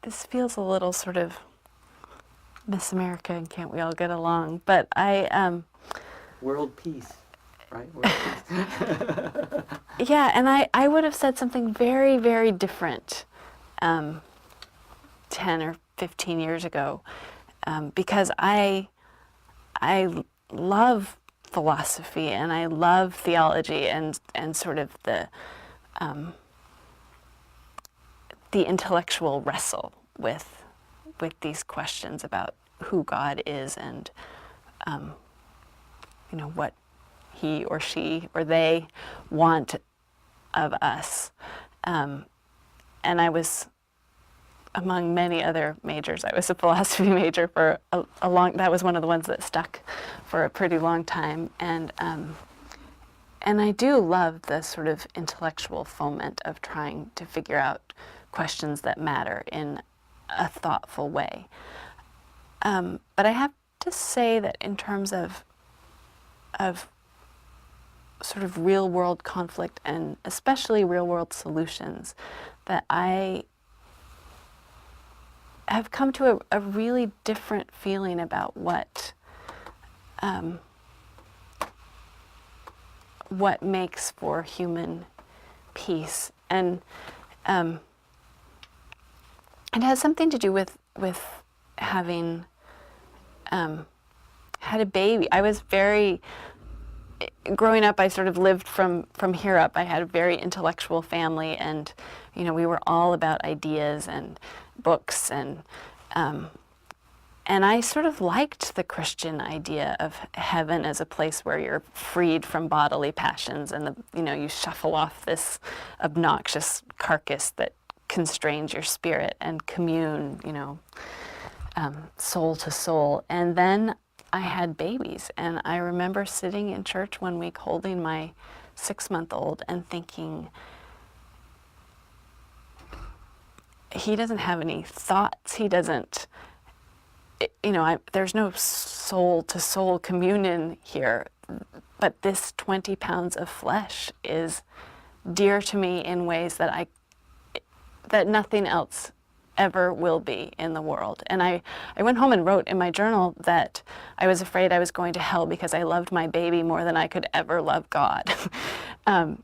this feels a little sort of Miss America and can't we all get along? But world peace, right? World peace. yeah, and I would have said something very, very different 10 or 15 years ago, because I love philosophy and I love theology and sort of the intellectual wrestle with these questions about who God is and what he or she or they want of us. And I was, among many other majors, I was a philosophy major for a long, that was one of the ones that stuck for a pretty long time. And I do love the sort of intellectual foment of trying to figure out questions that matter in a thoughtful way. But I have to say that in terms of sort of real world conflict and especially real world solutions, that I have come to a really different feeling about what makes for human peace. And it has something to do with having had a baby. I was growing up, I sort of lived from here up. I had a very intellectual family, and we were all about ideas and books, and I sort of liked the Christian idea of heaven as a place where you're freed from bodily passions, and you shuffle off this obnoxious carcass that constrains your spirit and commune, soul to soul. And then I had babies, and I remember sitting in church one week holding my 6-month-old and thinking, he doesn't have any thoughts, he doesn't, there's no soul-to-soul communion here, but this 20 pounds of flesh is dear to me in ways that nothing else ever will be in the world. And I went home and wrote in my journal that I was afraid I was going to hell because I loved my baby more than I could ever love God. And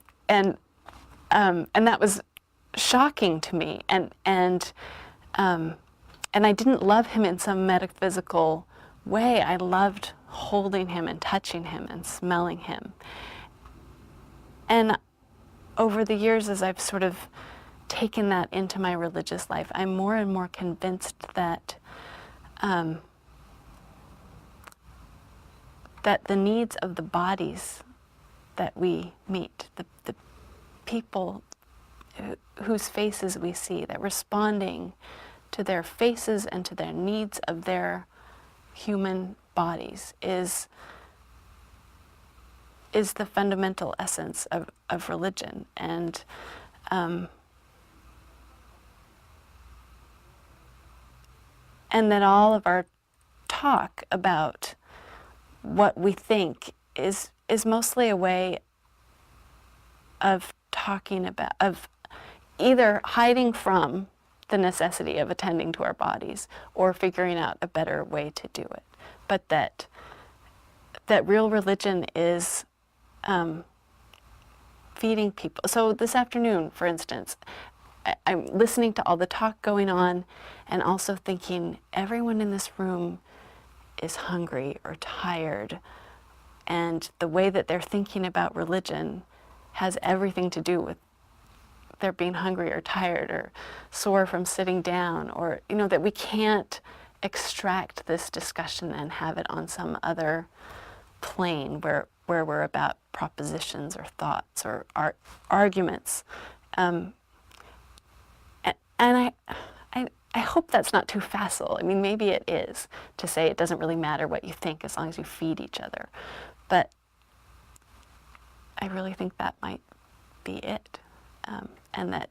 that was shocking to me. And I didn't love him in some metaphysical way. I loved holding him and touching him and smelling him. And over the years, as I've sort of taken that into my religious life, I'm more and more convinced that that the needs of the bodies that we meet, the people whose faces we see, that responding to their faces and to their needs of their human bodies is the fundamental essence of religion. And that all of our talk about what we think is mostly a way of talking about, of either hiding from the necessity of attending to our bodies or figuring out a better way to do it. But that real religion is feeding people. So this afternoon, for instance, I'm listening to all the talk going on and also thinking everyone in this room is hungry or tired, and the way that they're thinking about religion has everything to do with their being hungry or tired or sore from sitting down, or that we can't extract this discussion and have it on some other plane where we're about propositions or thoughts or arguments. And I hope that's not too facile. I mean, maybe it is to say it doesn't really matter what you think as long as you feed each other. But I really think that might be it. And that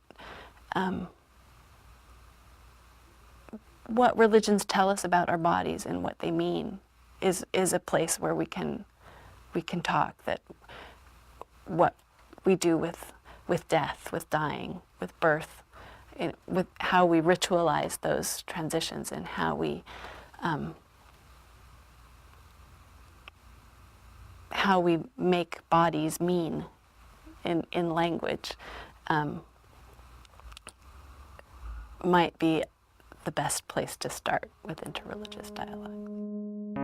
what religions tell us about our bodies and what they mean is a place where we can talk, that what we do with death, with dying, with birth, with how we ritualize those transitions and how we make bodies mean in language, might be the best place to start with interreligious dialogue.